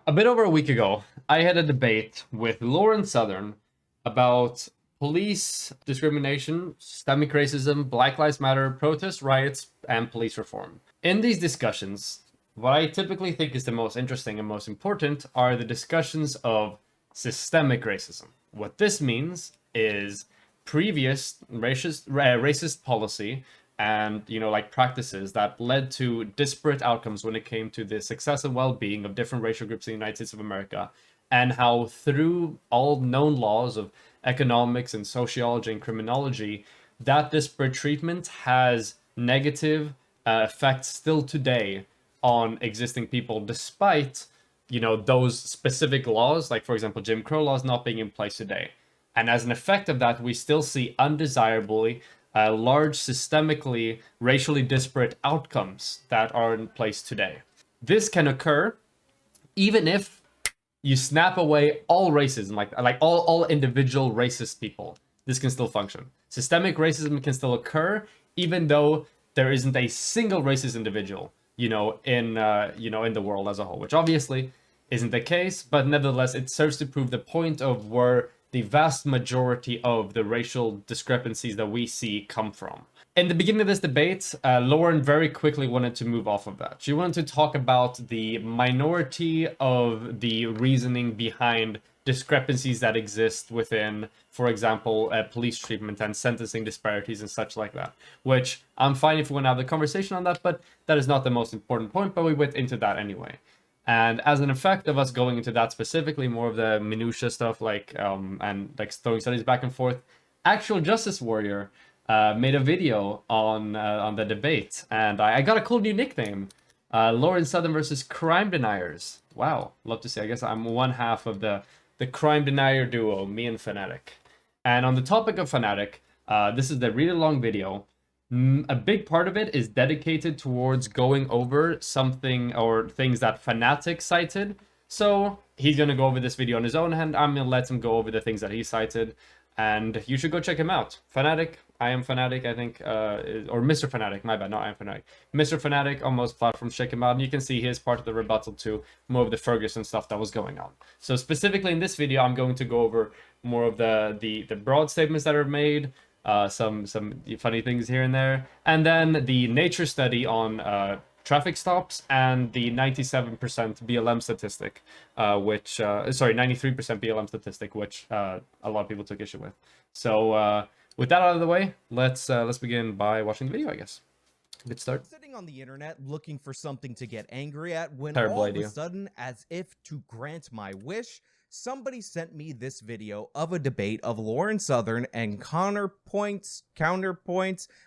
A bit over a week ago, I had a debate with Lauren Southern about police discrimination, systemic racism, Black Lives Matter, protest riots, and police reform. In these discussions, what I typically think is the most interesting and most important are the discussions of systemic racism. What this means is previous racist policy and like practices that led to disparate outcomes when it came to the success and well-being of different racial groups in the United States of America, and how through all known laws of economics and sociology and criminology, that disparate treatment has negative effects still today on existing people, despite those specific laws, like for example Jim Crow laws, not being in place today. And as an effect of that, we still see undesirably large, systemically, racially disparate outcomes that are in place today. This can occur even if you snap away all racism, like all individual racist people. This can still function. Systemic racism can still occur even though there isn't a single racist individual, in the world as a whole, which obviously isn't the case, but nevertheless, it serves to prove the point of where the vast majority of the racial discrepancies that we see come from. In the beginning of this debate, Lauren very quickly wanted to move off of that. She wanted to talk about the minority of the reasoning behind discrepancies that exist within, for example, police treatment and sentencing disparities and such like that, which I'm fine if we want to have the conversation on that, but that is not the most important point, but we went into that anyway. And as an effect of us going into that specifically, more of the minutia stuff, and throwing studies back and forth, Actual Justice Warrior made a video on the debate, and I got a cool new nickname, Lauren Southern versus Crime Deniers. Wow, love to see. I guess I'm one half of the crime denier duo, me and Fanatic. And on the topic of Fanatic, this is the really long video. A big part of it is dedicated towards going over something or things that Fanatic cited. So he's going to go over this video on his own, and I'm going to let him go over the things that he cited. And you should go check him out. Fanatic, I Am Fanatic, I think, or Mr. Fanatic, my bad, not I Am Fanatic. Mr. Fanatic on most platforms, check him out. And you can see his part of the rebuttal to more of the Ferguson stuff that was going on. So specifically in this video, I'm going to go over more of the broad statements that are made, some funny things here and there, and then the nature study on traffic stops and the 97% BLM statistic, 93% BLM statistic, which a lot of people took issue with. So with that out of the way, let's begin by watching the video, I guess. Good start. Sitting on the internet looking for something to get angry at when Terrible all idea. of a sudden, as if to grant my wish, somebody sent me this video of a debate of Lauren Southern and Counterpoints.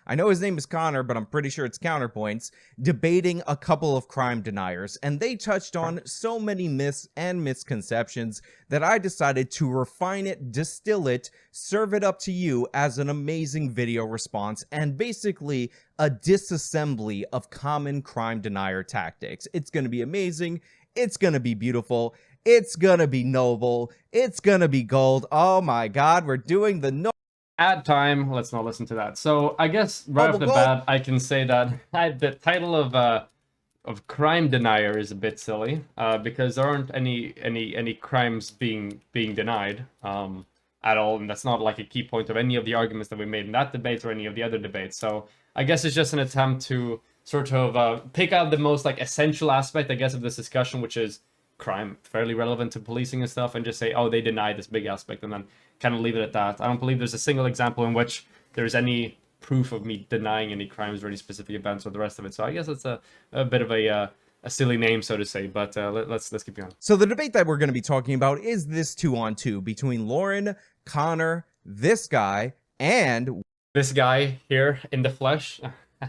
I know his name is Connor, but I'm pretty sure it's Counterpoints, debating a couple of crime deniers. And they touched on so many myths and misconceptions that I decided to refine it, distill it, serve it up to you as an amazing video response, and basically a disassembly of common crime denier tactics. It's going to be amazing. It's going to be beautiful. It's gonna be noble. It's gonna be gold. Oh my god, we're doing the Ad time. Let's not listen to that. So I guess right off the bat, I can say that the title of crime denier is a bit silly, because there aren't any crimes being denied at all, and that's not like a key point of any of the arguments that we made in that debate or any of the other debates. So I guess it's just an attempt to sort of pick out the most essential aspect, I guess, of this discussion, which is crime, fairly relevant to policing and stuff, and just say, oh, they deny this big aspect, and then kind of leave it at that. I don't believe there's a single example in which there's any proof of me denying any crimes or any specific events or the rest of it. So I guess it's a bit of a silly name, so to say, but let's keep going. So the debate that we're going to be talking about is this 2-on-2 between Lauren, Connor, this guy, and this guy here in the flesh. I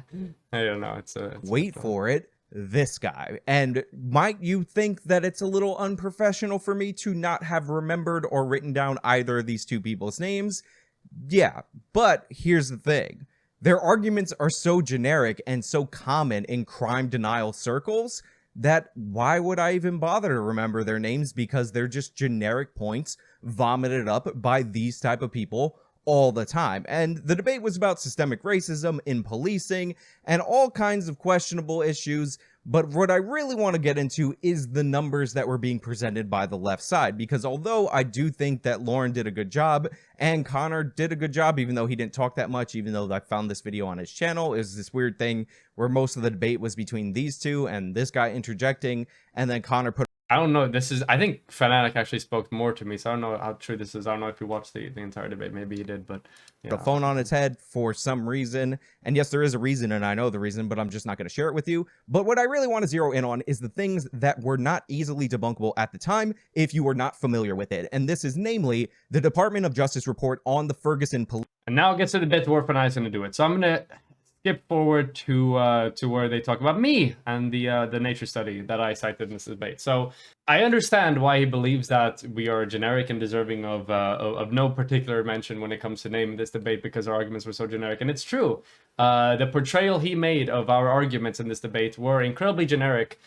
don't know. It's wait for it. This guy. And might you think that it's a little unprofessional for me to not have remembered or written down either of these two people's names? Yeah, but here's the thing. Their arguments are so generic and so common in crime denial circles that why would I even bother to remember their names, because they're just generic points vomited up by these type of people all the time. And the debate was about systemic racism in policing and all kinds of questionable issues, But what I really want to get into is the numbers that were being presented by the left side, because although I do think that Lauren did a good job and Connor did a good job, even though he didn't talk that much, even though I found this video on his channel, is this weird thing where most of the debate was between these two and this guy interjecting, and then Connor put... I don't know. I think Fanatic actually spoke more to me, so I don't know how true this is. I don't know if you watched the entire debate. Maybe he did, but yeah. The phone on his head for some reason. And yes, there is a reason, and I know the reason, but I'm just not going to share it with you. But what I really want to zero in on is the things that were not easily debunkable at the time if you were not familiar with it. And this is namely the Department of Justice report on the Ferguson police. And now it gets to the bit where Fanatic's going to do it. So I'm going to skip forward to where they talk about me and the nature study that I cited in this debate. So I understand why he believes that we are generic and deserving of no particular mention when it comes to naming this debate, because our arguments were so generic. And it's true. The portrayal he made of our arguments in this debate were incredibly generic,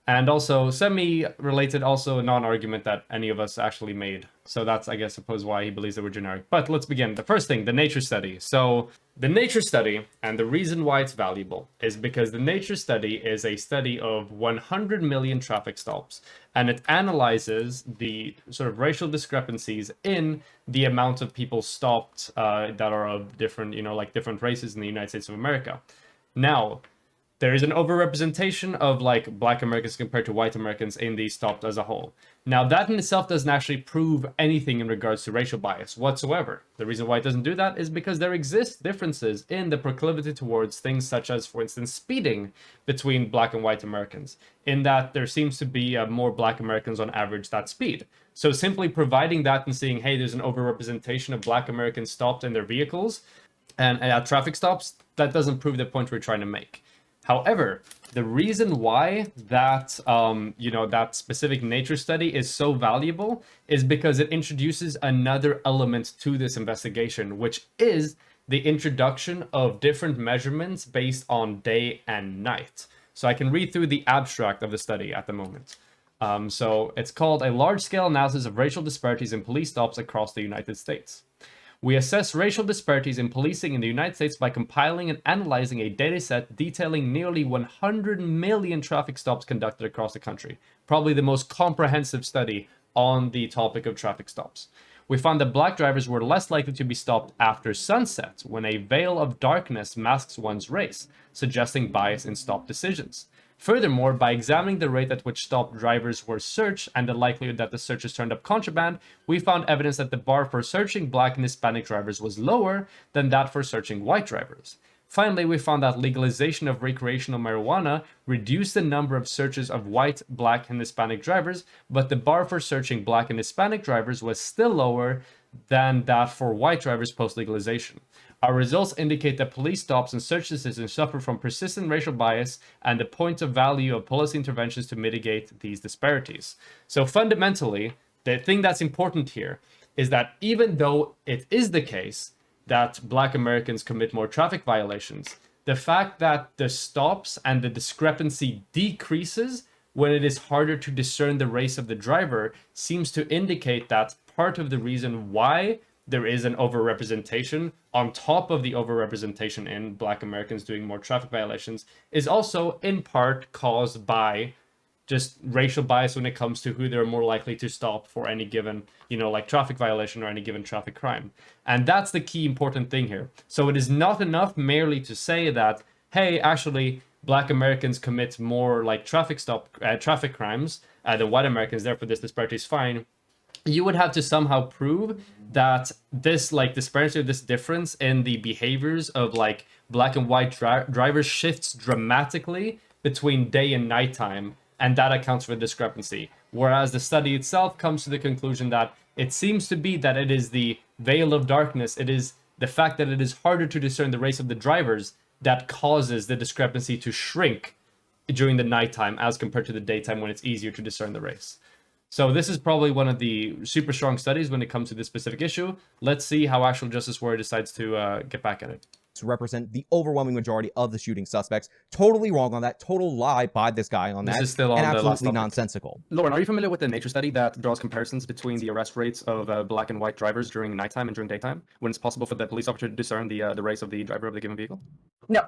and also semi-related, also a non-argument that any of us actually made. So that's, I guess, suppose why he believes that we're generic. But let's begin. The first thing, the nature study. So the nature study, and the reason why it's valuable, is because the nature study is a study of 100 million traffic stops, and it analyzes the sort of racial discrepancies in the amount of people stopped that are of different, like different races in the United States of America. Now, there is an overrepresentation of like Black Americans compared to white Americans in these stops as a whole. Now, that in itself doesn't actually prove anything in regards to racial bias whatsoever. The reason why it doesn't do that is because there exist differences in the proclivity towards things such as, for instance, speeding between Black and white Americans, in that there seems to be more Black Americans on average that speed. So simply providing that and seeing, hey, there's an overrepresentation of Black Americans stopped in their vehicles and at traffic stops, that doesn't prove the point we're trying to make. However, the reason why that, that specific nature study is so valuable is because it introduces another element to this investigation, which is the introduction of different measurements based on day and night. So I can read through the abstract of the study at the moment. So it's called A Large-Scale Analysis of Racial Disparities in Police Stops Across the United States. We assess racial disparities in policing in the United States by compiling and analyzing a dataset detailing nearly 100 million traffic stops conducted across the country. Probably the most comprehensive study on the topic of traffic stops. We found that Black drivers were less likely to be stopped after sunset, when a veil of darkness masks one's race, suggesting bias in stop decisions. Furthermore, by examining the rate at which stopped drivers were searched and the likelihood that the searchers turned up contraband, we found evidence that the bar for searching Black and Hispanic drivers was lower than that for searching white drivers. Finally, we found that legalization of recreational marijuana reduced the number of searches of white, Black, and Hispanic drivers, but the bar for searching Black and Hispanic drivers was still lower than that for white drivers post-legalization. Our results indicate that police stops and search decisions suffer from persistent racial bias and the point of value of policy interventions to mitigate these disparities. So fundamentally, the thing that's important here is that even though it is the case that Black Americans commit more traffic violations, the fact that the stops and the discrepancy decreases when it is harder to discern the race of the driver seems to indicate that part of the reason why there is an overrepresentation on top of the overrepresentation in Black Americans doing more traffic violations is also in part caused by just racial bias when it comes to who they're more likely to stop for any given, like traffic violation or any given traffic crime. And that's the key important thing here. So it is not enough merely to say that, hey, actually, Black Americans commit more like traffic crimes than white Americans, therefore this disparity is fine. You would have to somehow prove that this disparity, this difference in the behaviors of like Black and white drivers shifts dramatically between day and nighttime, and that accounts for the discrepancy. Whereas the study itself comes to the conclusion that it seems to be that it is the veil of darkness, it is the fact that it is harder to discern the race of the drivers that causes the discrepancy to shrink during the nighttime as compared to the daytime when it's easier to discern the race. So this is probably one of the super strong studies when it comes to this specific issue. Let's see how actual Justice Warrior decides to get back at it. To represent the overwhelming majority of the shooting suspects. Totally wrong on that. Total lie by this guy on that. This is still on and the absolutely last nonsensical. Lauren, are you familiar with the nature study that draws comparisons between the arrest rates of Black and white drivers during nighttime and during daytime, when it's possible for the police officer to discern the race of the driver of the given vehicle? No.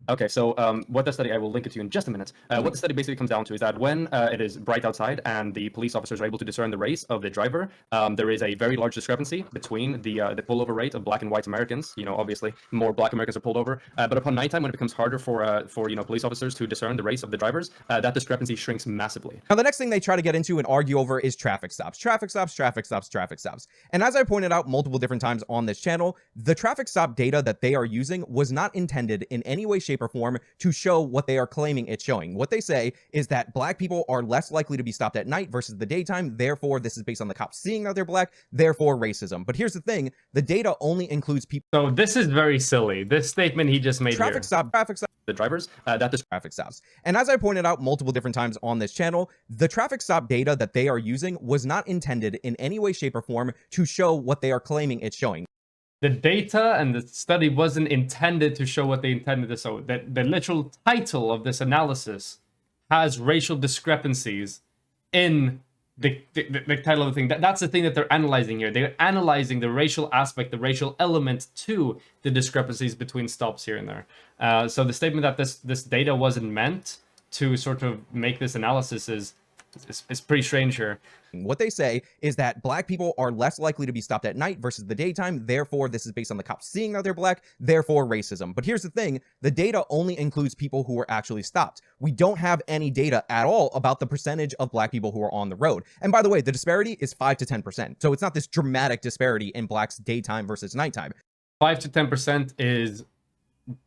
Okay, so what the study, I will link it to you in just a minute. What the study basically comes down to is that when it is bright outside and the police officers are able to discern the race of the driver, there is a very large discrepancy between the pullover rate of black and white Americans. You know, obviously more black Americans are pulled over, but upon nighttime, when it becomes harder for police officers to discern the race of the drivers, that discrepancy shrinks massively. Now, the next thing they try to get into and argue over is traffic stops. Traffic stops, traffic stops, traffic stops. And as I pointed out multiple different times on this channel, the traffic stop data that they are using was not intended in any way, shape, or form to show what they are claiming it's showing. What they say is that black people are less likely to be stopped at night versus the daytime. Therefore, this is based on the cops seeing that they're black, therefore racism. But here's the thing, the data only includes people. So this is very silly. This statement he just made Traffic stop, The drivers, that traffic stops. And as I pointed out multiple different times on this channel, the traffic stop data that they are using was not intended in any way, shape, or form to show what they are claiming it's showing. The data and the study wasn't intended to show what they intended to show. That the literal title of this analysis has racial discrepancies in the title of the thing. That's the thing that they're analyzing here. They're analyzing the racial aspect, the racial element to the discrepancies between stops here and there. So the statement that this data wasn't meant to sort of make this analysis is pretty strange here. What they say is that black people are less likely to be stopped at night versus the daytime. Therefore, this is based on the cops seeing that they're black, therefore racism. But here's the thing, the data only includes people who were actually stopped. We don't have any data at all about the percentage of black people who are on the road. And by the way, the disparity is 5 to 10%. So it's not this dramatic disparity in blacks daytime versus nighttime. 5 to 10% is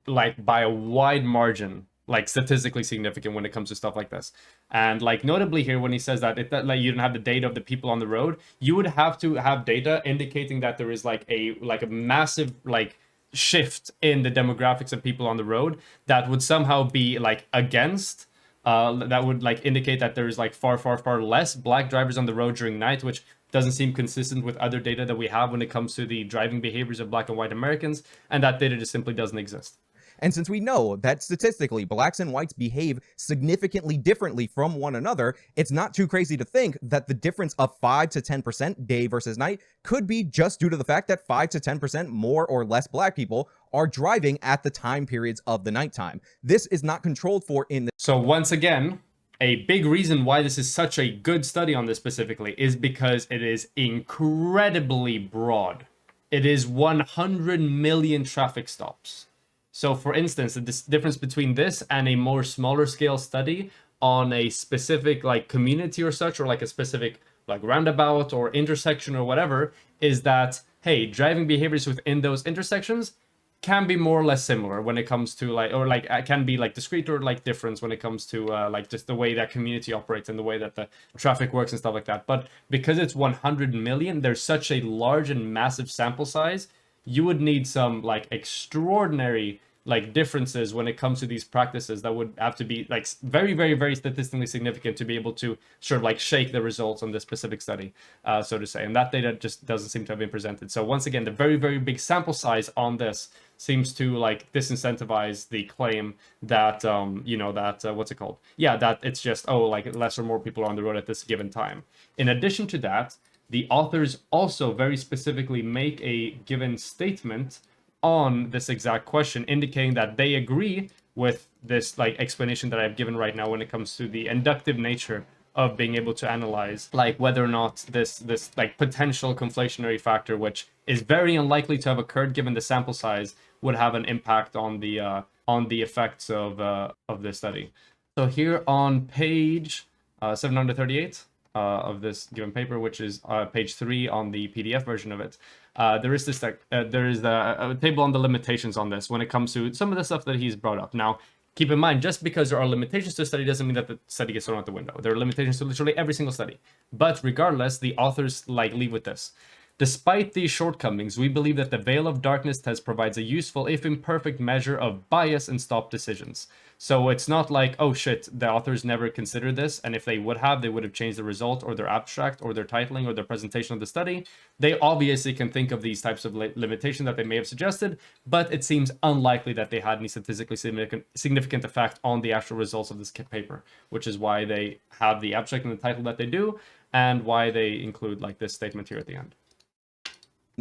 like by a wide margin, like statistically significant when it comes to stuff like this. And like notably here, when he says that like you don't have the data of the people on the road, you would have to have data indicating that there is like a massive like shift in the demographics of people on the road that would somehow be like against that would like indicate that there is like far less black drivers on the road during night, which doesn't seem consistent with other data that we have when it comes to the driving behaviors of black and white Americans, and that data just simply doesn't exist. And since we know that statistically blacks and whites behave significantly differently from one another, it's not too crazy to think that the difference of 5 to 10% day versus night could be just due to the fact that 5 to 10% more or less black people are driving at the time periods of the nighttime. This is not controlled for in the... So once again, a big reason why this is such a good study on this specifically is because it is incredibly broad. It is 100 million traffic stops. So for instance, the difference between this and a more smaller scale study on a specific like community or such, or like a specific like roundabout or intersection or whatever, is that, hey, driving behaviors within those intersections can be more or less similar when it comes to like, or like can be like discrete or like difference when it comes to like just the way that community operates and the way that the traffic works and stuff like that. But because it's 100 million, there's such a large and massive sample size, you would need some like extraordinary like differences when it comes to these practices that would have to be like very statistically significant to be able to sort of like shake the results on this specific study, so to say. And that data just doesn't seem to have been presented. So once again, the very big sample size on this seems to like disincentivize the claim that you know, that what's it called? Yeah, that it's just, oh, like less or more people are on the road at this given time. In addition to that, the authors also very specifically make a given statement on this exact question, indicating that they agree with this like explanation that I've given right now when it comes to the inductive nature of being able to analyze like whether or not this like potential conflationary factor, which is very unlikely to have occurred given the sample size, would have an impact on the effects of this study. So here on page 738 of this given paper, which is page 3 on the PDF version of it, there is this there is a table on the limitations on this when it comes to some of the stuff that he's brought up. Now, keep in mind, just because there are limitations to a study doesn't mean that the study gets thrown out the window. There are limitations to literally every single study. But regardless, the authors like leave with this. Despite these shortcomings, we believe that the veil of darkness test provides a useful, if imperfect, measure of bias in stop decisions. So it's not like, oh shit, the authors never considered this, and if they would have changed the result or their abstract or their titling or their presentation of the study. They obviously can think of these types of limitations that they may have suggested, but it seems unlikely that they had any statistically significant effect on the actual results of this paper, which is why they have the abstract and the title that they do, and why they include like this statement here at the end.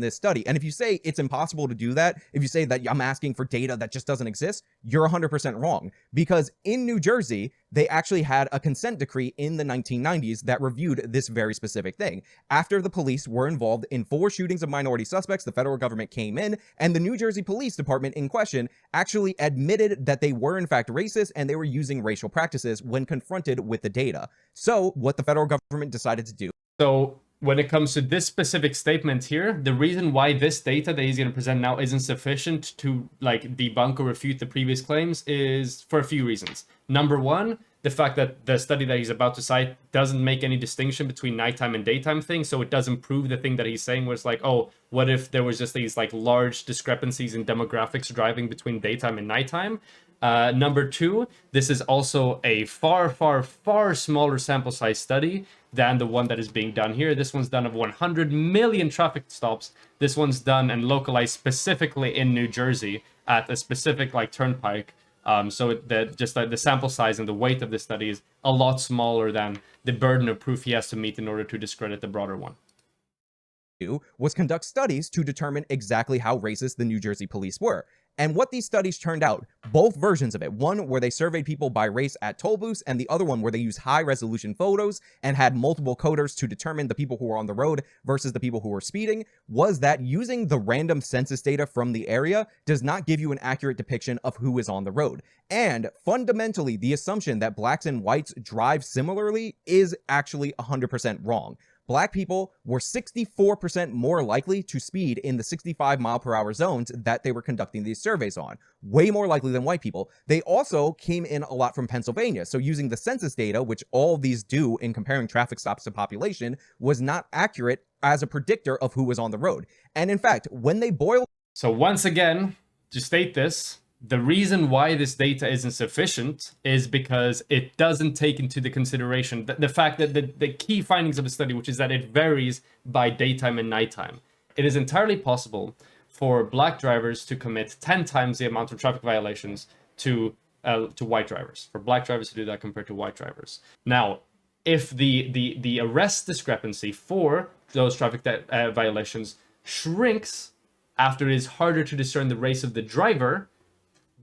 this study. And if you say it's impossible to do that, if you say that I'm asking for data that just doesn't exist, you're 100% wrong. Because in New Jersey, they actually had a consent decree in the 1990s that reviewed this very specific thing. After the police were involved in 4 shootings of minority suspects, the federal government came in, and the New Jersey Police Department in question actually admitted that they were in fact racist and they were using racial practices when confronted with the data. So what the federal government decided to do. So when it comes to this specific statement here, the reason why this data that he's going to present now isn't sufficient to like debunk or refute the previous claims is for a few reasons. Number one, the fact that the study that he's about to cite doesn't make any distinction between nighttime and daytime things, so it doesn't prove the thing that he's saying was like, oh, what if there was just these like large discrepancies in demographics driving between daytime and nighttime? Number two, this is also a far, far, far smaller sample size study than the one that is being done here. This one's done of 100 million traffic stops. This one's done and localized specifically in New Jersey at a specific like turnpike. So the sample size and the weight of the study is a lot smaller than the burden of proof he has to meet in order to discredit the broader one. Was conduct studies to determine exactly how racist the New Jersey police were. And what these studies turned out, both versions of it, one where they surveyed people by race at toll booths, and the other one where they used high-resolution photos and had multiple coders to determine the people who were on the road versus the people who were speeding, was that using the random census data from the area does not give you an accurate depiction of who is on the road. And fundamentally, the assumption that blacks and whites drive similarly is actually 100% wrong. Black people were 64% more likely to speed in the 65-mile-per-hour zones that they were conducting these surveys on. Way more likely than white people. They also came in a lot from Pennsylvania, so using the census data, which all of these do in comparing traffic stops to population, was not accurate as a predictor of who was on the road. And in fact, when they boiled... So once again, to state this, the reason why this data isn't sufficient is because it doesn't take into the consideration the fact that the key findings of the study, which is that it varies by daytime and nighttime. It is entirely possible for black drivers to commit 10 times the amount of traffic violations to white drivers. For black drivers to do that compared to white drivers. Now, if the arrest discrepancy for those traffic violations shrinks after it is harder to discern the race of the driver,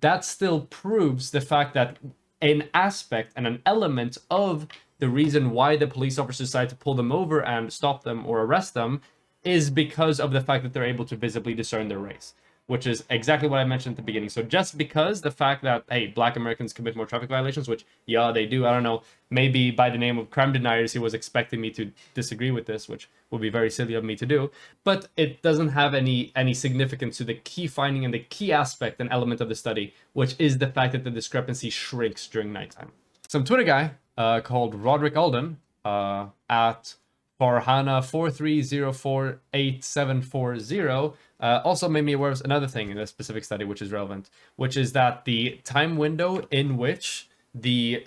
that still proves the fact that an aspect and an element of the reason why the police officers decide to pull them over and stop them or arrest them is because of the fact that they're able to visibly discern their race, which is exactly what I mentioned at the beginning. So just because the fact that, hey, black Americans commit more traffic violations, which, yeah, they do, I don't know, maybe by the name of crime deniers, he was expecting me to disagree with this, which would be very silly of me to do, but it doesn't have any significance to the key finding and the key aspect and element of the study, which is the fact that the discrepancy shrinks during nighttime. Some Twitter guy called Roderick Alden at Farhana4304870 also made me aware of another thing in a specific study which is relevant, which is that the time window in which the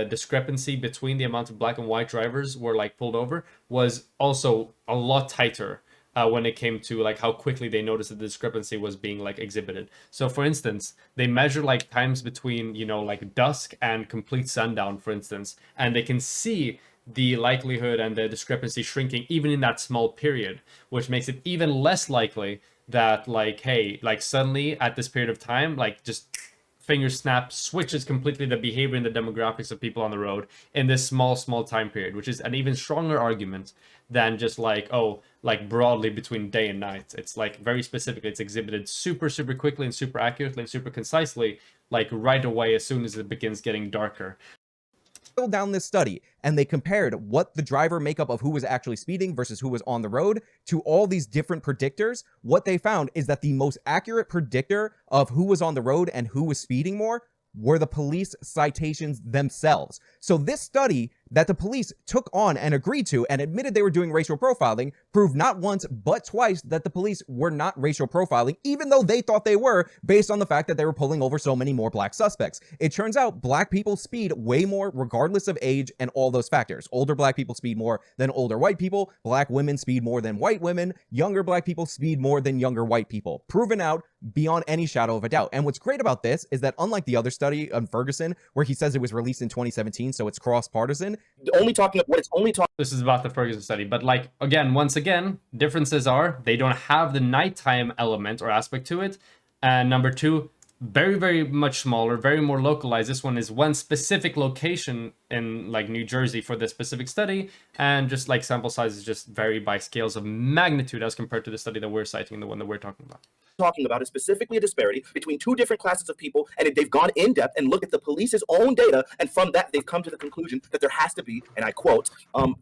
discrepancy between the amount of black and white drivers were like pulled over was also a lot tighter when it came to like how quickly they noticed that the discrepancy was being like exhibited. So for instance, they measure like times between like dusk and complete sundown, for instance, and they can see the likelihood and the discrepancy shrinking even in that small period, which makes it even less likely that like, hey, like suddenly at this period of time, like just finger snap switches completely the behavior and the demographics of people on the road in this small time period, which is an even stronger argument than just like, oh, like broadly between day and night. It's like very specific. It's exhibited super quickly and super accurately and super concisely, like right away as soon as it begins getting darker. Down this study, and they compared what the driver makeup of who was actually speeding versus who was on the road to all these different predictors. What they found is that the most accurate predictor of who was on the road and who was speeding more were the police citations themselves. So this study that the police took on and agreed to and admitted they were doing racial profiling proved not once but twice that the police were not racial profiling, even though they thought they were, based on the fact that they were pulling over so many more black suspects. It turns out black people speed way more regardless of age and all those factors. Older black people speed more than older white people. Black women speed more than white women. Younger black people speed more than younger white people. Proven out beyond any shadow of a doubt. And what's great about this is that unlike the other study on Ferguson, where he says it was released in 2017, so it's cross-partisan, This is about the Ferguson study, but like, again, once again, differences are they don't have the nighttime element or aspect to it. And number two, very, very much smaller, very more localized. This one is one specific location in like New Jersey for this specific study, and just like sample sizes just vary by scales of magnitude as compared to the study that we're citing, the one that we're talking about is specifically a disparity between two different classes of people, and they've gone in depth and looked at the police's own data, and from that they've come to the conclusion that there has to be, and I quote,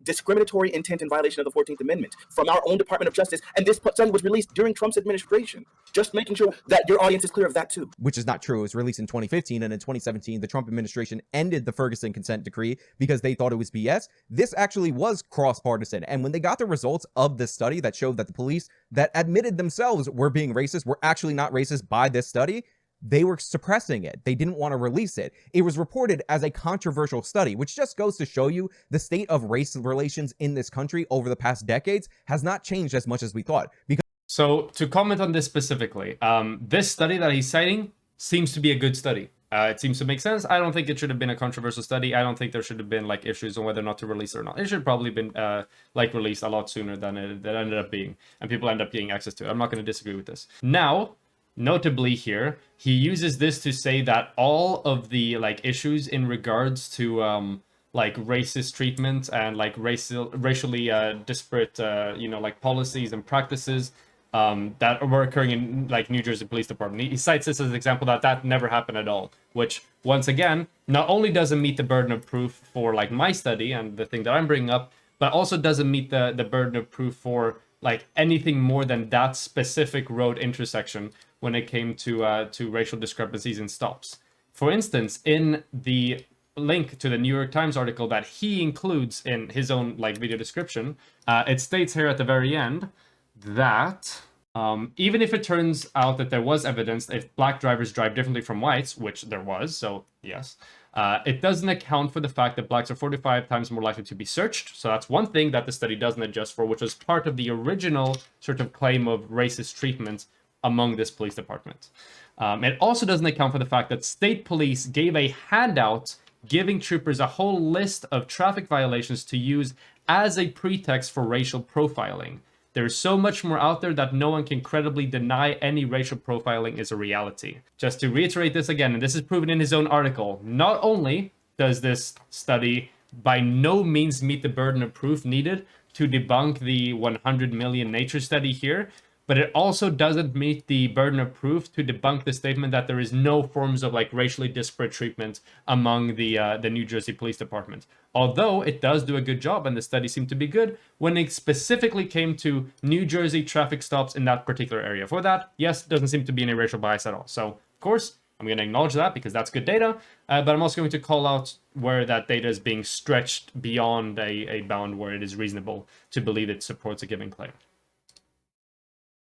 discriminatory intent in violation of the 14th Amendment from our own Department of Justice, and this study was released during Trump's administration. Just making sure that your audience is clear of that too. which is not true. It was released in 2015, and in 2017, the Trump administration ended the Ferguson consent decree because they thought it was BS. This actually was cross-partisan, and when they got the results of this study that showed that the police that admitted themselves were being racist were actually not racist by this study, they were suppressing it. They didn't want to release it. It was reported as a controversial study, which just goes to show you the state of race relations in this country over the past decades has not changed as much as we thought. Because So to comment on this specifically, this study that he's citing seems to be a good study. It seems to make sense. I don't think it should have been a controversial study. I don't think there should have been like issues on whether or not to release it or not. It should probably been like released a lot sooner than it ended up being, and people end up getting access to it. I'm not going to disagree with this. Now, notably here, he uses this to say that all of the like issues in regards to like racist treatment and like racially disparate like policies and practices that were occurring in like New Jersey Police Department. He cites this as an example that never happened at all, which once again, not only doesn't meet the burden of proof for like my study and the thing that I'm bringing up, but also doesn't meet the burden of proof for like anything more than that specific road intersection when it came to racial discrepancies and stops. For instance, in the link to the New York Times article that he includes in his own like video description, it states here at the very end that even if it turns out that there was evidence if black drivers drive differently from whites, which there was, so yes, it doesn't account for the fact that blacks are 45 times more likely to be searched. So that's one thing that the study doesn't adjust for, which was part of the original sort of claim of racist treatment among this police department. It also doesn't account for the fact that state police gave a handout giving troopers a whole list of traffic violations to use as a pretext for racial profiling. There's so much more out there that no one can credibly deny any racial profiling is a reality. Just to reiterate this again, and this is proven in his own article, not only does this study by no means meet the burden of proof needed to debunk the 100 million nature study here, but it also doesn't meet the burden of proof to debunk the statement that there is no forms of like racially disparate treatment among the New Jersey Police Department. Although it does do a good job, and the study seemed to be good when it specifically came to New Jersey traffic stops in that particular area. For that, yes, doesn't seem to be any racial bias at all. So, of course, I'm going to acknowledge that because that's good data, but I'm also going to call out where that data is being stretched beyond a bound where it is reasonable to believe it supports a given claim.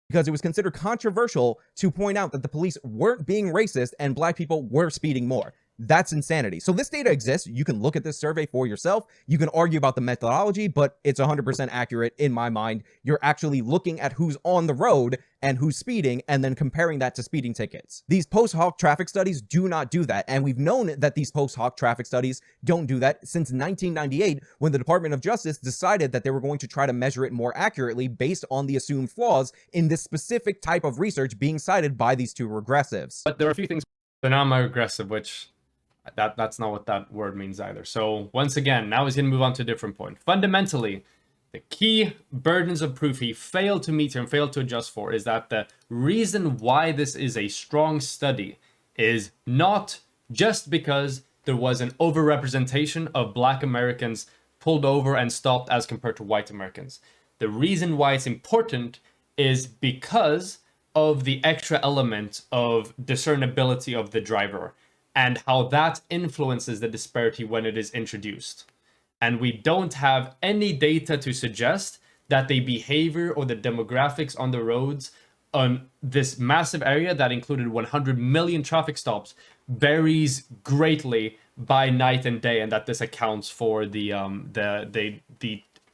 because it was considered controversial to point out that the police weren't being racist and black people were speeding more. That's insanity. So this data exists. You can look at this survey for yourself. You can argue about the methodology, but it's 100% accurate in my mind. You're actually looking at who's on the road and who's speeding and then comparing that to speeding tickets. These post hoc traffic studies do not do that. And we've known that these post hoc traffic studies don't do that since 1998, when the Department of Justice decided that they were going to try to measure it more accurately based on the assumed flaws in this specific type of research being cited by these two regressives. But there are a few things. So now I'm a regressive, which that's not what that word means either. So once again, now he's going to move on to a different point. Fundamentally, the key burdens of proof he failed to meet and failed to adjust for is that the reason why this is a strong study is not just because there was an overrepresentation of black Americans pulled over and stopped as compared to white Americans. The reason why it's important is because of the extra element of discernibility of the driver and how that influences the disparity when it is introduced. And we don't have any data to suggest that the behavior or the demographics on the roads on this massive area that included 100 million traffic stops varies greatly by night and day, and that this accounts for the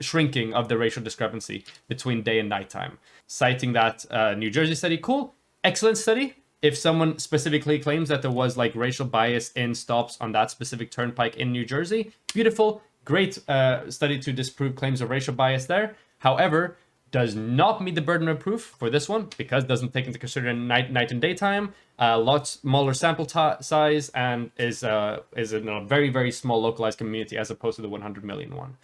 shrinking of the racial discrepancy between day and nighttime. Citing that New Jersey study, cool. excellent study. If someone specifically claims that there was like racial bias in stops on that specific turnpike in New Jersey, beautiful, great study to disprove claims of racial bias there. However, does not meet the burden of proof for this one because it doesn't take into consideration night and daytime, lot smaller sample size, and is in a very, very small localized community as opposed to the 100 million one.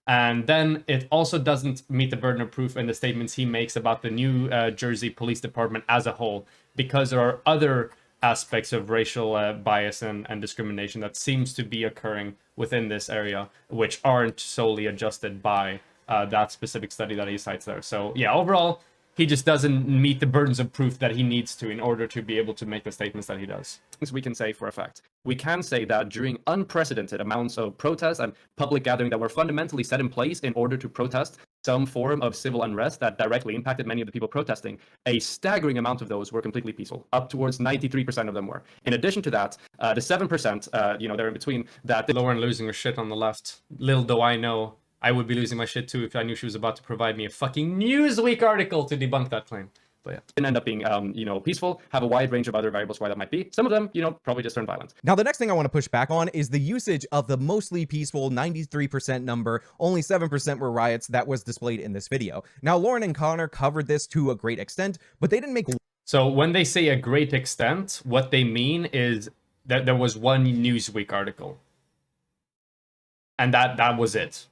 And then it also doesn't meet the burden of proof in the statements he makes about the New Jersey Police Department as a whole, because there are other aspects of racial bias and discrimination that seems to be occurring within this area, which aren't solely adjusted by that specific study that he cites there. So yeah, overall, he just doesn't meet the burdens of proof that he needs to in order to be able to make the statements that he does. Things we can say for a fact. We can say that during unprecedented amounts of protests and public gathering that were fundamentally set in place in order to protest some form of civil unrest that directly impacted many of the people protesting, a staggering amount of those were completely peaceful. Up towards 93% of them were. In addition to that, the 7%, they're in between that. Lauren losing her shit on the left. Little do I know, I would be losing my shit too if I knew she was about to provide me a fucking Newsweek article to debunk that claim. But yeah, didn't end up being, peaceful, have a wide range of other variables why that might be. Some of them, probably just turned violent. Now, the next thing I want to push back on is the usage of the mostly peaceful 93% number, only 7% were riots, that was displayed in this video. Now, Lauren and Connor covered this to a great extent, but they didn't make... So when they say a great extent, what they mean is that there was one Newsweek article. And that was it.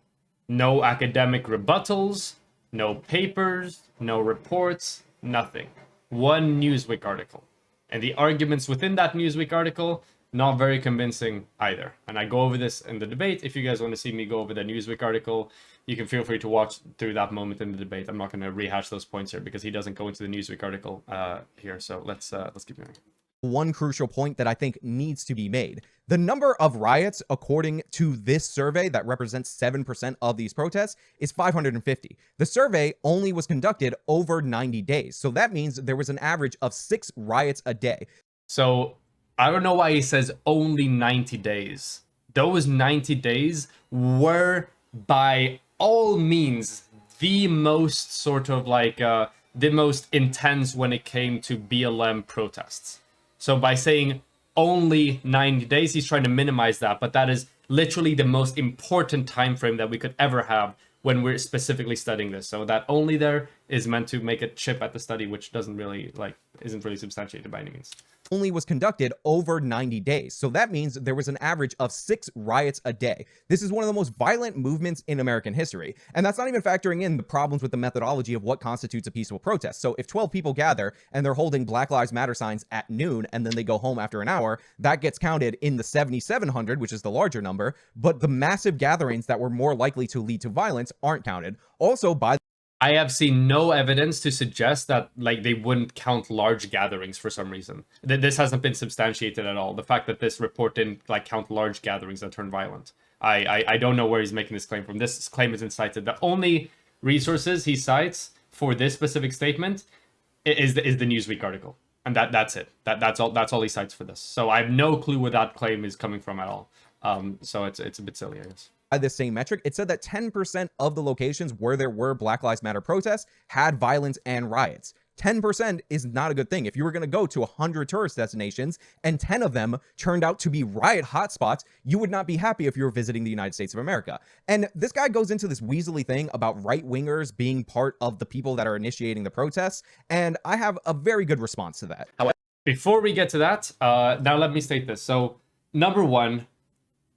No academic rebuttals, no papers, no reports, nothing. One Newsweek article. And the arguments within that Newsweek article, not very convincing either. And I go over this in the debate. If you guys want to see me go over the Newsweek article, you can feel free to watch through that moment in the debate. I'm not going to rehash those points here because he doesn't go into the Newsweek article here. So let's keep going. One crucial point that I think needs to be made. The number of riots, according to this survey that represents 7% of these protests, is 550. The survey only was conducted over 90 days. So that means there was an average of 6 riots a day. So I don't know why he says only 90 days. Those 90 days were by all means the most sort of like the most intense when it came to BLM protests. So by saying only 90 days, he's trying to minimize that, but that is literally the most important time frame that we could ever have when we're specifically studying this. So that only there is meant to make a chip at the study, which doesn't really isn't really substantiated by any means. Only was conducted over 90 days. So that means there was an average of 6 riots a day. This is one of the most violent movements in American history. And that's not even factoring in the problems with the methodology of what constitutes a peaceful protest. So if 12 people gather and they're holding Black Lives Matter signs at noon and then they go home after an hour, that gets counted in the 7,700, which is the larger number. But the massive gatherings that were more likely to lead to violence aren't counted. Also, by I have seen no evidence to suggest that they wouldn't count large gatherings for some reason. This hasn't been substantiated at all. The fact that this report didn't count large gatherings that turn violent. I don't know where he's making this claim from. This claim isn't cited. The only resources he cites for this specific statement is the Newsweek article, and that's it. That's all he cites for this. So I have no clue where that claim is coming from at all. So it's a bit silly, I guess. By this same metric, it said that 10% of the locations where there were Black Lives Matter protests had violence and riots. 10% is not a good thing. If you were going to go to 100 tourist destinations and 10 of them turned out to be riot hotspots, you would not be happy if you were visiting the United States of America. And this guy goes into this weaselly thing about right-wingers being part of the people that are initiating the protests, and I have a very good response to that. Before we get to that, now let me state this. So, number one,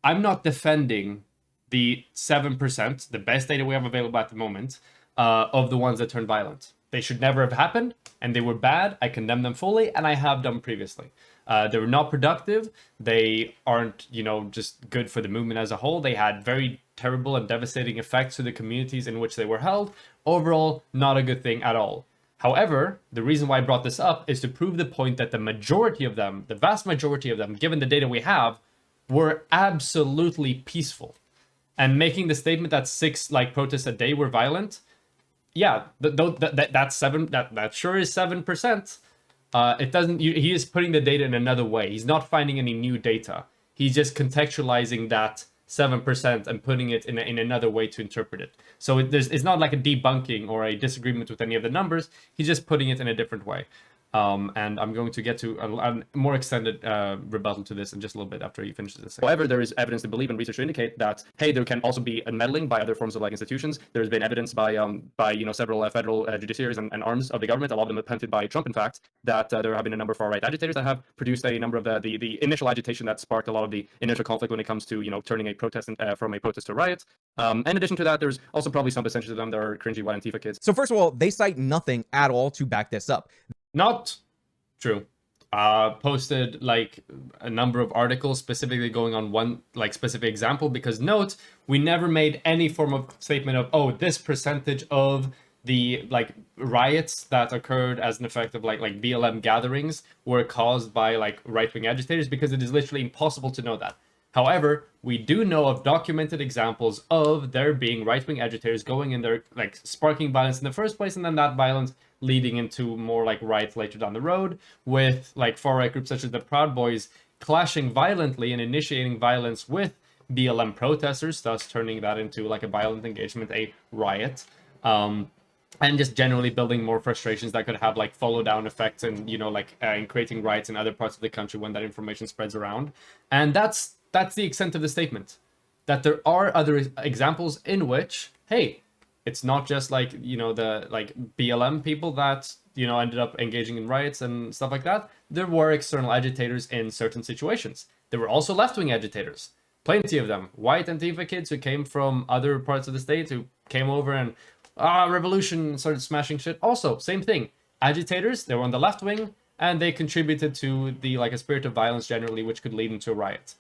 I'm not defending the 7%, the best data we have available at the moment, of the ones that turned violent. They should never have happened, and they were bad. I condemn them fully, and I have done previously. They were not productive. They aren't, just good for the movement as a whole. They had very terrible and devastating effects to the communities in which they were held. Overall, not a good thing at all. However, the reason why I brought this up is to prove the point that the majority of them, the vast majority of them, given the data we have, were absolutely peaceful. And making the statement that 6 protests a day were violent, yeah, that's 7. That sure is 7%. It doesn't. He is putting the data in another way. He's not finding any new data. He's just contextualizing that 7% and putting it in another way to interpret it. So it's not like a debunking or a disagreement with any of the numbers. He's just putting it in a different way. And I'm going to get to a more extended rebuttal to this in just a little bit after he finishes this. However, there is evidence to believe and research to indicate that, hey, there can also be meddling by other forms of like institutions. There's been evidence by several federal judiciaries and arms of the government, a lot of them appointed by Trump, in fact, that there have been a number of far-right agitators that have produced a number of the initial agitation that sparked a lot of the initial conflict when it comes to turning a protest from a protest to a riot. In addition to that, there's also probably some percentage of them that are cringy white Antifa kids. So first of all, they cite nothing at all to back this up. Not true. Posted like a number of articles specifically going on one like specific example, because note, we never made any form of statement of, oh, this percentage of the like riots that occurred as an effect of like BLM gatherings were caused by like right-wing agitators, because it is literally impossible to know that. However, we do know of documented examples of there being right-wing agitators going in there, like sparking violence in the first place, and then that violence leading into more like riots later down the road, with like far-right groups such as the Proud Boys clashing violently and initiating violence with BLM protesters, thus turning that into like a violent engagement, a riot. And just generally building more frustrations that could have like follow down effects and in creating riots in other parts of the country when that information spreads around. And that's the extent of the statement, that there are other examples in which, hey, it's not just like the like BLM people that ended up engaging in riots and stuff like that. There were external agitators in certain situations. There were also left-wing agitators, plenty of them, white Antifa kids who came from other parts of the state, who came over and revolution, started smashing shit. Also, same thing. Agitators, they were on the left wing, and they contributed to the like a spirit of violence generally, which could lead into a riot.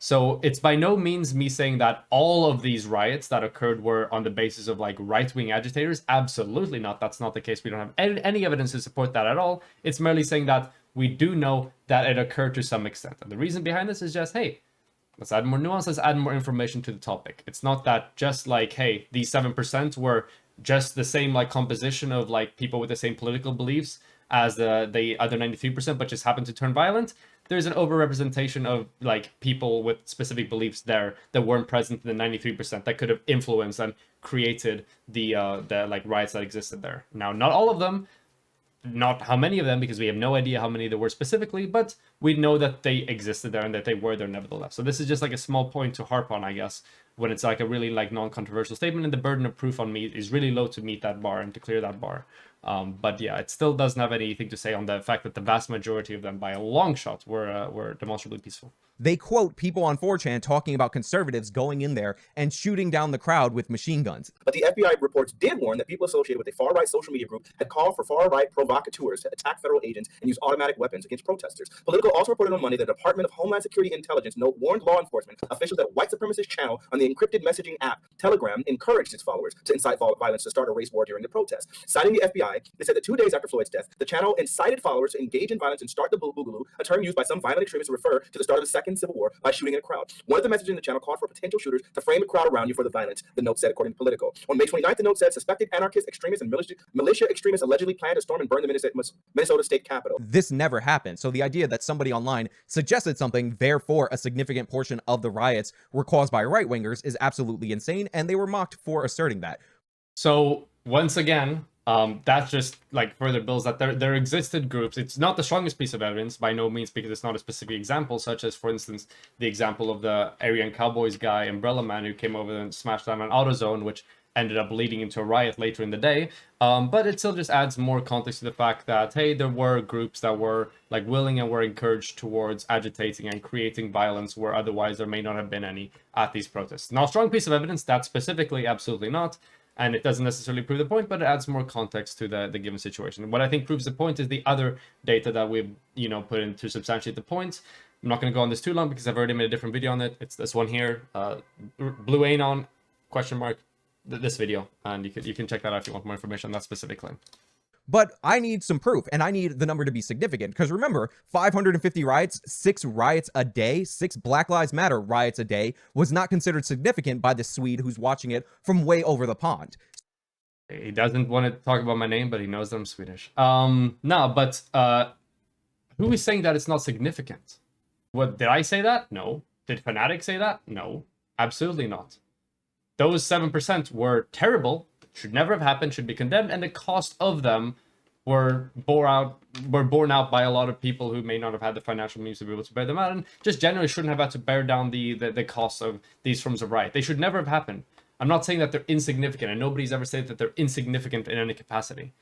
So it's by no means me saying that all of these riots that occurred were on the basis of like right-wing agitators. Absolutely not. That's not the case. We don't have any evidence to support that at all. It's merely saying that we do know that it occurred to some extent. And the reason behind this is just, hey, let's add more nuance, let's add more information to the topic. It's not that just like, hey, these 7% were just the same like composition of like people with the same political beliefs as the other 93%, but just happened to turn violent. There's an overrepresentation of like people with specific beliefs there that weren't present in the 93% that could have influenced and created the like riots that existed there. Now, not all of them, not how many of them, because we have no idea how many there were specifically, but we know that they existed there and that they were there nevertheless. So this is just like a small point to harp on, I guess, when it's like a really like non-controversial statement, and the burden of proof on me is really low to meet that bar and to clear that bar. But yeah, it still doesn't have anything to say on the fact that the vast majority of them, by a long shot, were demonstrably peaceful. They quote people on 4chan talking about conservatives going in there and shooting down the crowd with machine guns. But the FBI reports did warn that people associated with a far-right social media group had called for far-right provocateurs to attack federal agents and use automatic weapons against protesters. Politico also reported on Monday that the Department of Homeland Security Intelligence warned law enforcement officials that a white supremacist channel on the encrypted messaging app Telegram encouraged its followers to incite violence to start a race war during the protest. Citing the FBI, they said that 2 days after Floyd's death, the channel incited followers to engage in violence and start the boogaloo, a term used by some violent extremists to refer to the start of the Second Civil War, by shooting in a crowd. One of the messages in the channel called for potential shooters to frame the crowd around you for the violence, the note said, according to Politico. On May 29th, the note said suspected anarchists, extremists, and militia extremists allegedly planned to storm and burn the Minnesota state capitol. This never happened. So the idea that somebody online suggested something, therefore a significant portion of the riots were caused by right-wingers, is absolutely insane, and they were mocked for asserting that. So once again, that's just like further builds that there existed groups. It's not the strongest piece of evidence by no means, because it's not a specific example, such as, for instance, the example of the Aryan Cowboys guy, Umbrella Man, who came over and smashed down an AutoZone, which ended up leading into a riot later in the day. But it still just adds more context to the fact that, hey, there were groups that were like willing and were encouraged towards agitating and creating violence where otherwise there may not have been any at these protests. Not a strong piece of evidence, that specifically, absolutely not. And it doesn't necessarily prove the point, but it adds more context to the given situation. What I think proves the point is the other data that we've put in to substantiate the point. I'm not going to go on this too long because I've already made a different video on it. It's this one here, Blue Anon ? This video, and you can check that out if you want more information on that specific claim. But I need some proof, and I need the number to be significant, because remember, 550 riots, 6 riots a day, 6 Black Lives Matter riots a day was not considered significant by the Swede who's watching it from way over the pond. He doesn't want to talk about my name, but he knows that I'm Swedish. No, but who is saying that it's not significant? What, did I say that? No. Did Fanatics say that? No. Absolutely not. Those 7% were terrible, should never have happened, should be condemned, and the cost of them were borne out by a lot of people who may not have had the financial means to be able to bear them out, and just generally shouldn't have had to bear down the costs of these forms of riot. They should never have happened. I'm not saying that they're insignificant, and nobody's ever said that they're insignificant in any capacity.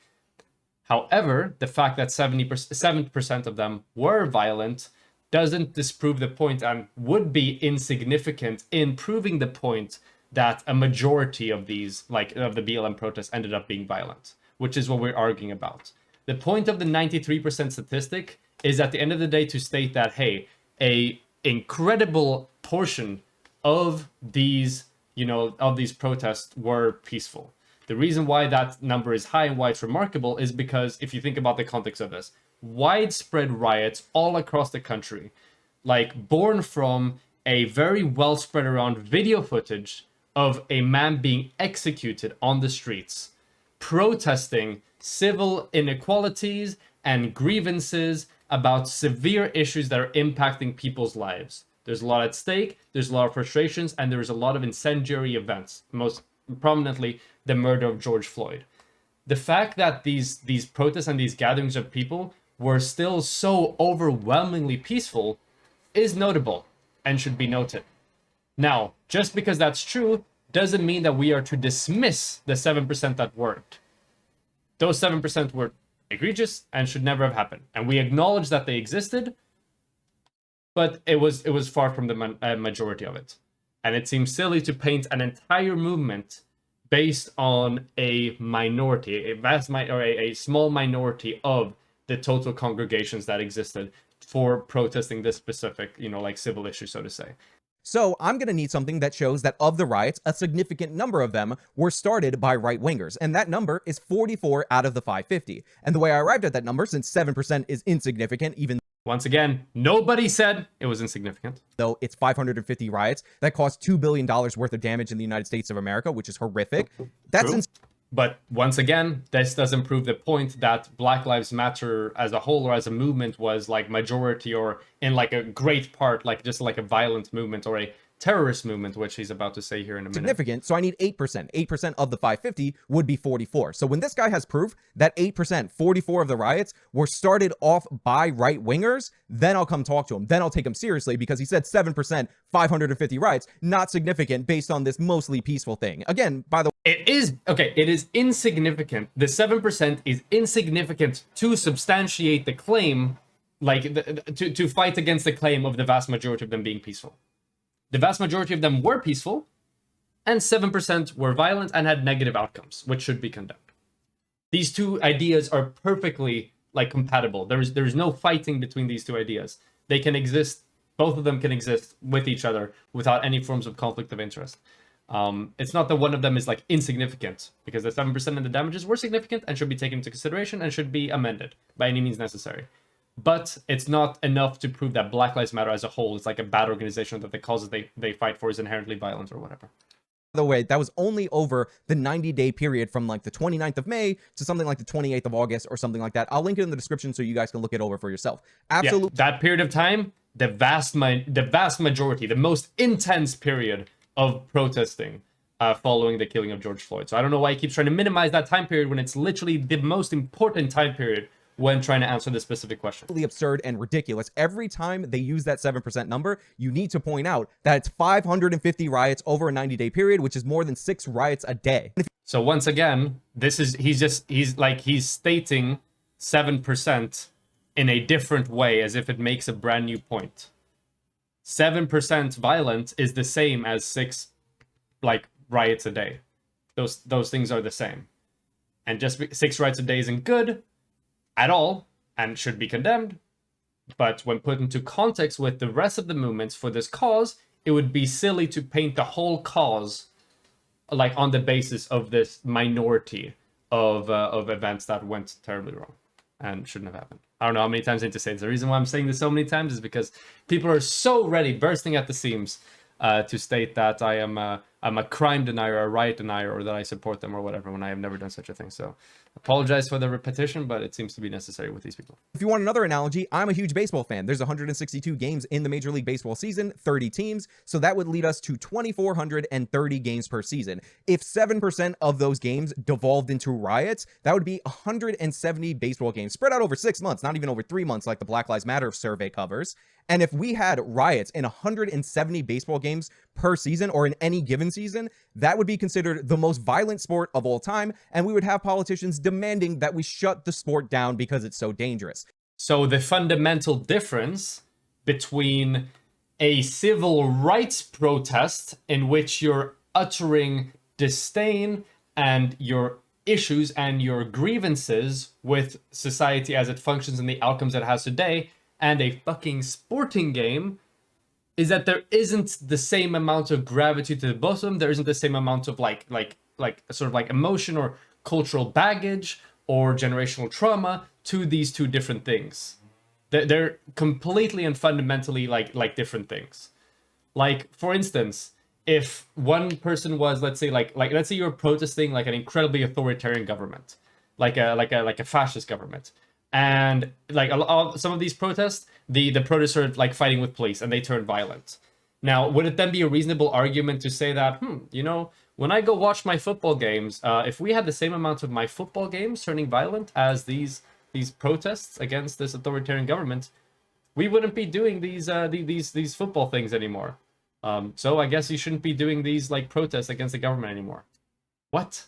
However, the fact that 7% of them were violent doesn't disprove the point, and would be insignificant in proving the point that a majority of these, like of the BLM protests, ended up being violent, which is what we're arguing about. The point of the 93% statistic is at the end of the day to state that, hey, a incredible portion of these, of these protests were peaceful. The reason why that number is high and why it's remarkable is because if you think about the context of this, widespread riots all across the country, like born from a very well spread around video footage of a man being executed on the streets, protesting civil inequalities and grievances about severe issues that are impacting people's lives. There's a lot at stake, there's a lot of frustrations, and there's a lot of incendiary events, most prominently the murder of George Floyd. The fact that these protests and these gatherings of people were still so overwhelmingly peaceful is notable and should be noted. Now, just because that's true doesn't mean that we are to dismiss the 7% that weren't. Those 7% were egregious and should never have happened. And we acknowledge that they existed, but it was far from the majority of it. And it seems silly to paint an entire movement based on a minority, a small minority of the total congregations that existed for protesting this specific, like civil issue, so to say. So I'm going to need something that shows that of the riots, a significant number of them were started by right-wingers. And that number is 44 out of the 550. And the way I arrived at that number, since 7% is insignificant, even once again, nobody said it was insignificant. Though it's 550 riots that caused $2 billion worth of damage in the United States of America, which is horrific. That's But once again, this doesn't prove the point that Black Lives Matter as a whole or as a movement was like majority or in like a great part, like just like a violent movement or a terrorist movement, which he's about to say here in a minute. Significant. So I need 8%. 8% of the 550 would be 44. So when this guy has proof that 8%, 44 of the riots were started off by right-wingers, then I'll come talk to him. Then I'll take him seriously because he said 7%, 550 riots, not significant based on this mostly peaceful thing. Again, by the way, it is insignificant. The 7% is insignificant to substantiate the claim, like to fight against the claim of the vast majority of them being peaceful. The vast majority of them were peaceful, and 7% were violent and had negative outcomes, which should be condemned. These two ideas are perfectly like compatible. There's no fighting between these two ideas. They can exist. Both of them can exist with each other without any forms of conflict of interest. It's not that one of them is like insignificant, because the 7% of the damages were significant and should be taken into consideration and should be amended by any means necessary. But it's not enough to prove that Black Lives Matter as a whole is like a bad organization, that the causes they fight for is inherently violent or whatever. By the way, that was only over the 90-day period from like the 29th of May to something like the 28th of August or something like that. I'll link it in the description so you guys can look it over for yourself. Absolutely. Yeah, that period of time, the vast majority, the most intense period of protesting following the killing of George Floyd. So I don't know why he keeps trying to minimize that time period when it's literally the most important time period when trying to answer this specific question. Absurd and ridiculous. Every time they use that 7% number, you need to point out that it's 550 riots over a 90-day period, which is more than 6 riots a day. So once again, he's stating 7% in a different way, as if it makes a brand new point. 7% violent is the same as 6 like riots a day. Those things are the same. And just 6 riots a day isn't good at all and should be condemned. But when put into context with the rest of the movements for this cause, it would be silly to paint the whole cause like on the basis of this minority of events that went terribly wrong and shouldn't have happened. I don't know how many times I need to say this. The reason why I'm saying this so many times is because people are so ready, bursting at the seams, to state that I am I'm a crime denier, a riot denier, or that I support them or whatever, when I have never done such a thing. So apologize for the repetition, but it seems to be necessary with these people. If you want another analogy, I'm a huge baseball fan. There's 162 games in the Major League Baseball season, 30 teams, so that would lead us to 2,430 games per season. If 7% of those games devolved into riots, that would be 170 baseball games spread out over 6 months, not even over 3 months like the Black Lives Matter survey covers. And if we had riots in 170 baseball games per season, or in any given season, that would be considered the most violent sport of all time, and we would have politicians demanding that we shut the sport down because it's so dangerous. So the fundamental difference between a civil rights protest in which you're uttering disdain and your issues and your grievances with society as it functions and the outcomes it has today, and a fucking sporting game, is that there isn't the same amount of gravity to the bottom. There isn't the same amount of like sort of like emotion or cultural baggage or generational trauma to these two different things. They're completely and fundamentally like different things. Like, for instance, if one person was, let's say let's say you're protesting like an incredibly authoritarian government, like a fascist government. And like some of these protests, the protests are like fighting with police and they turn violent. Now, would it then be a reasonable argument to say that, when I go watch my football games, if we had the same amount of my football games turning violent as these protests against this authoritarian government, we wouldn't be doing these football things anymore. So I guess you shouldn't be doing these like protests against the government anymore. What?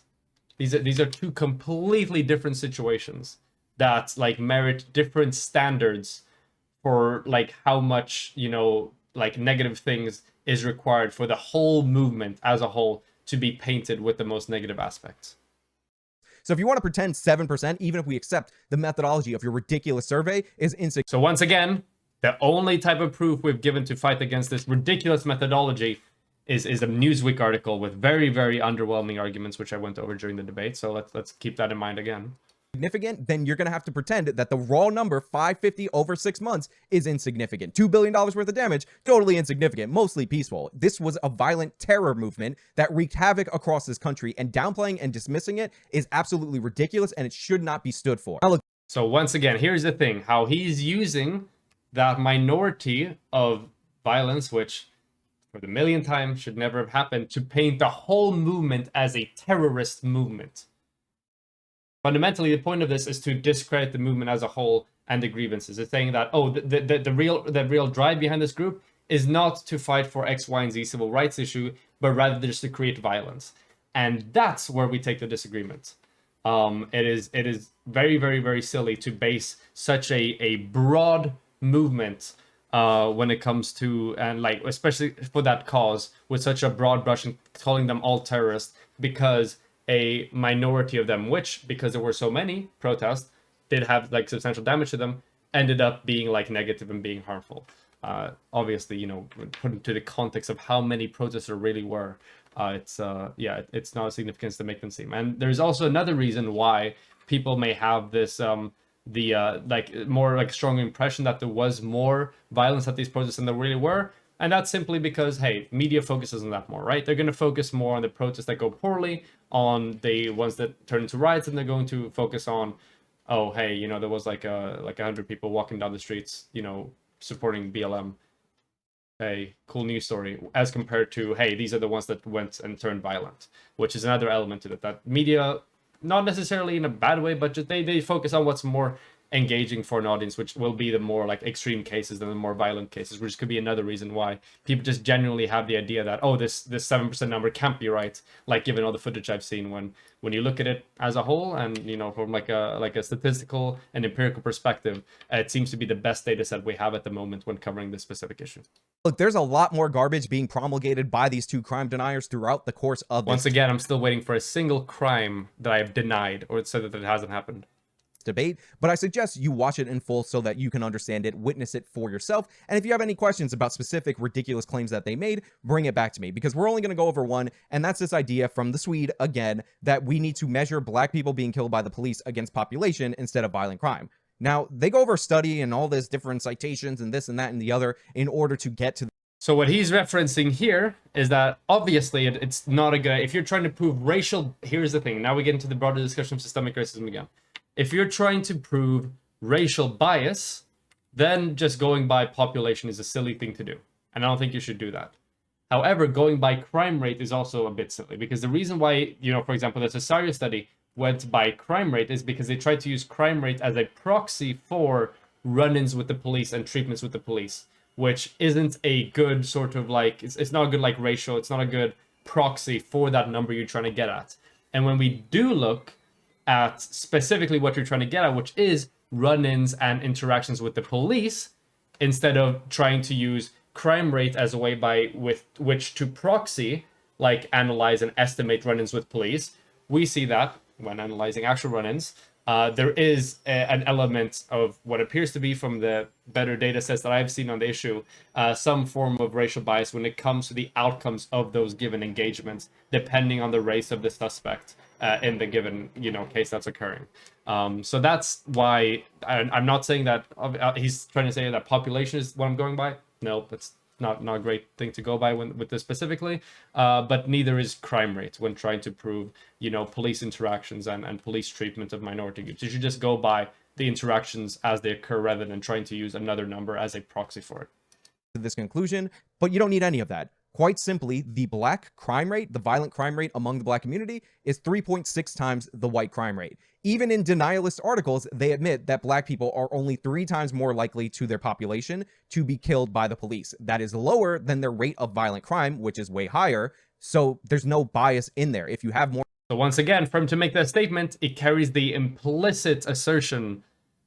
These are two completely different situations that like merit different standards for like how much, like negative things is required for the whole movement as a whole to be painted with the most negative aspects. So if you want to pretend 7%, even if we accept the methodology of your ridiculous survey, is insignificant. So once again, the only type of proof we've given to fight against this ridiculous methodology is a Newsweek article with very, very underwhelming arguments, which I went over during the debate. So let's keep that in mind again. Then you're going to have to pretend that the raw number 550 over 6 months is insignificant. $2 billion worth of damage, totally insignificant, mostly peaceful. This was a violent terror movement that wreaked havoc across this country, and downplaying and dismissing it is absolutely ridiculous, and it should not be stood for. So once again, here's the thing, how he's using that minority of violence, which for the millionth time should never have happened, to paint the whole movement as a terrorist movement. Fundamentally, the point of this is to discredit the movement as a whole and the grievances. It's saying that, the real drive behind this group is not to fight for X, Y, and Z civil rights issue, but rather just to create violence. And that's where we take the disagreement. It is very, very, very silly to base such a broad movement when it comes to, and like especially for that cause, with such a broad brush and calling them all terrorists, because a minority of them, which, because there were so many protests, did have like substantial damage to them, ended up being like negative and being harmful. Obviously, put into the context of how many protests there really were, it's not a significance to make them seem. And there's also another reason why people may have this more like strong impression that there was more violence at these protests than there really were. And that's simply because, hey, media focuses on that more, right? They're going to focus more on the protests that go poorly, on the ones that turn into riots, and they're going to focus on, oh, hey, there was like 100 people walking down the streets, supporting BLM. Hey, cool news story, as compared to, hey, these are the ones that went and turned violent, which is another element to it. That media, not necessarily in a bad way, but just they focus on what's more engaging for an audience, which will be the more like extreme cases than the more violent cases, which could be another reason why people just genuinely have the idea that, oh, this 7% number can't be right, like given all the footage I've seen. When you look at it as a whole, and from like a statistical and empirical perspective, it seems to be the best data set we have at the moment when covering this specific issue. Look, there's a lot more garbage being promulgated by these two crime deniers throughout the course of this. Once again, I'm still waiting for a single crime that I've denied or said that it hasn't happened. Debate, but I suggest you watch it in full so that you can understand it, witness it for yourself. And if you have any questions about specific ridiculous claims that they made, bring it back to me, because we're only going to go over one, and that's this idea from the Swede again that we need to measure black people being killed by the police against population instead of violent crime. Now, they go over a study and all this different citations and this and that and the other in order to get to So what he's referencing here is that obviously it's not a good, if you're trying to prove racial, here's the thing, now we get into the broader discussion of systemic racism again. If you're trying to prove racial bias, then just going by population is a silly thing to do. And I don't think you should do that. However, going by crime rate is also a bit silly, because the reason why, for example, the Cesario study went by crime rate is because they tried to use crime rate as a proxy for run-ins with the police and treatments with the police, which isn't a good sort of like, it's not a good like ratio, it's not a good proxy for that number you're trying to get at. And when we do look at specifically what you're trying to get at, which is run-ins and interactions with the police, instead of trying to use crime rate as a way by with which to proxy, like analyze and estimate run-ins with police, we see that when analyzing actual run-ins, there is an element of what appears to be, from the better data sets that I've seen on the issue, some form of racial bias when it comes to the outcomes of those given engagements, depending on the race of the suspect in the given case that's occurring. So that's why I'm not saying that he's trying to say that population is what I'm going by. No, that's not a great thing to go by with this specifically, but neither is crime rate when trying to prove police interactions and police treatment of minority groups. You should just go by the interactions as they occur rather than trying to use another number as a proxy for it. To this conclusion, but you don't need any of that. Quite simply, the black crime rate, the violent crime rate among the black community, is 3.6 times the white crime rate. Even in denialist articles, they admit that black people are only 3 times more likely to their population to be killed by the police. That is lower than their rate of violent crime, which is way higher. So there's no bias in there. If you have more... So once again, for him to make that statement, it carries the implicit assertion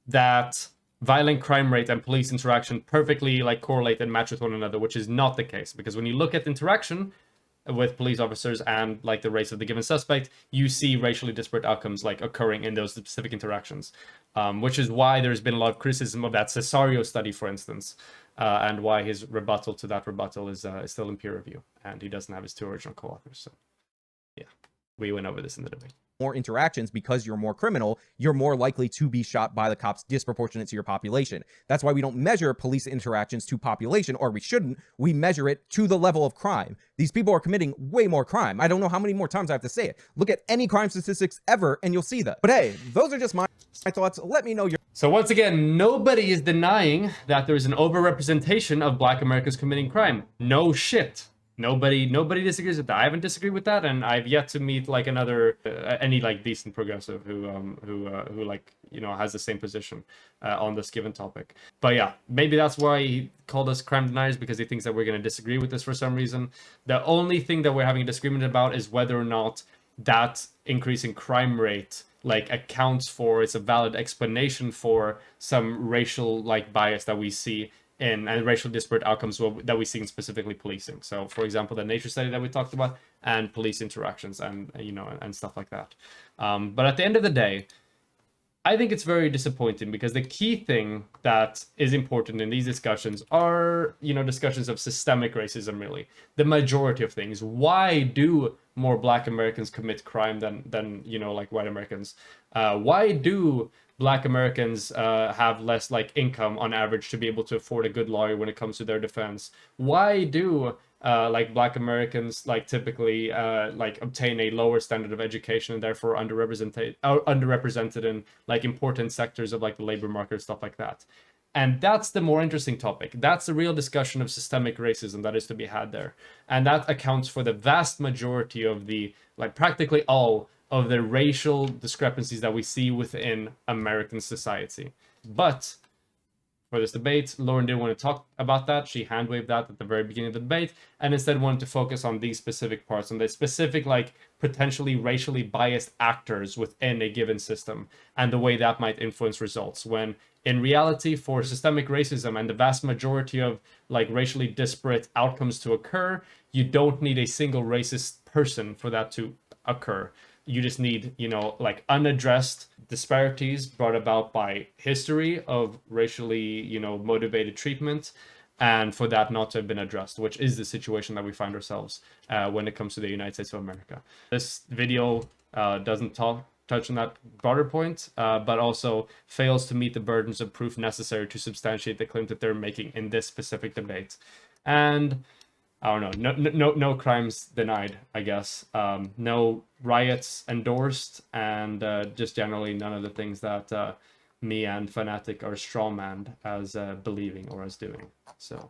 that violent crime rate and police interaction perfectly correlate and match with one another, which is not the case. Because when you look at interaction with police officers and the race of the given suspect, you see racially disparate outcomes occurring in those specific interactions, which is why there's been a lot of criticism of that Cesario study, for instance, and why his rebuttal to that rebuttal is still in peer review, and he doesn't have his 2 original co-authors. So yeah, we went over this in the debate. More interactions, because you're more criminal, you're more likely to be shot by the cops disproportionate to your population. That's why we don't measure police interactions to population, or we shouldn't. We measure it to the level of crime. These people are committing way more crime. I don't know how many more times I have to say it. Look at any crime statistics ever and you'll see that. But hey, those are just my thoughts. Let me know your... So once again, nobody is denying that there's an overrepresentation of black Americans committing crime. No shit. Nobody disagrees with that. I haven't disagreed with that, and I've yet to meet any decent progressive who has the same position on this given topic. But yeah, maybe that's why he called us crime deniers, because he thinks that we're going to disagree with this for some reason. The only thing that we're having a disagreement about is whether or not that increase in crime rate accounts for, it's a valid explanation for some racial bias that we see and racial disparate outcomes that we see in specifically policing. So, for example, the nature study that we talked about, and police interactions, and and stuff like that. But at the end of the day, I think it's very disappointing, because the key thing that is important in these discussions are discussions of systemic racism. Really, the majority of things. Why do more black Americans commit crime than white Americans? Why do black Americans have less income on average to be able to afford a good lawyer when it comes to their defense? Why do black Americans typically obtain a lower standard of education and therefore underrepresented in important sectors of the labor market, stuff like that? And that's the more interesting topic. That's the real discussion of systemic racism that is to be had there. And that accounts for the vast majority of the, practically all of the racial discrepancies that we see within American society. But for this debate, Lauren didn't want to talk about that. She hand-waved that at the very beginning of the debate, and instead wanted to focus on these specific parts, on the specific, potentially racially biased actors within a given system, and the way that might influence results. When in reality, for systemic racism and the vast majority of racially disparate outcomes to occur, you don't need a single racist person for that to occur. You just need, unaddressed disparities brought about by history of racially, motivated treatment, and for that not to have been addressed, which is the situation that we find ourselves when it comes to the United States of America. This video doesn't touch on that broader point, but also fails to meet the burdens of proof necessary to substantiate the claim that they're making in this specific debate. And I don't know, no crimes denied, I guess. No riots endorsed, and just generally none of the things that me and Fanatic are strawmanned as believing or as doing. So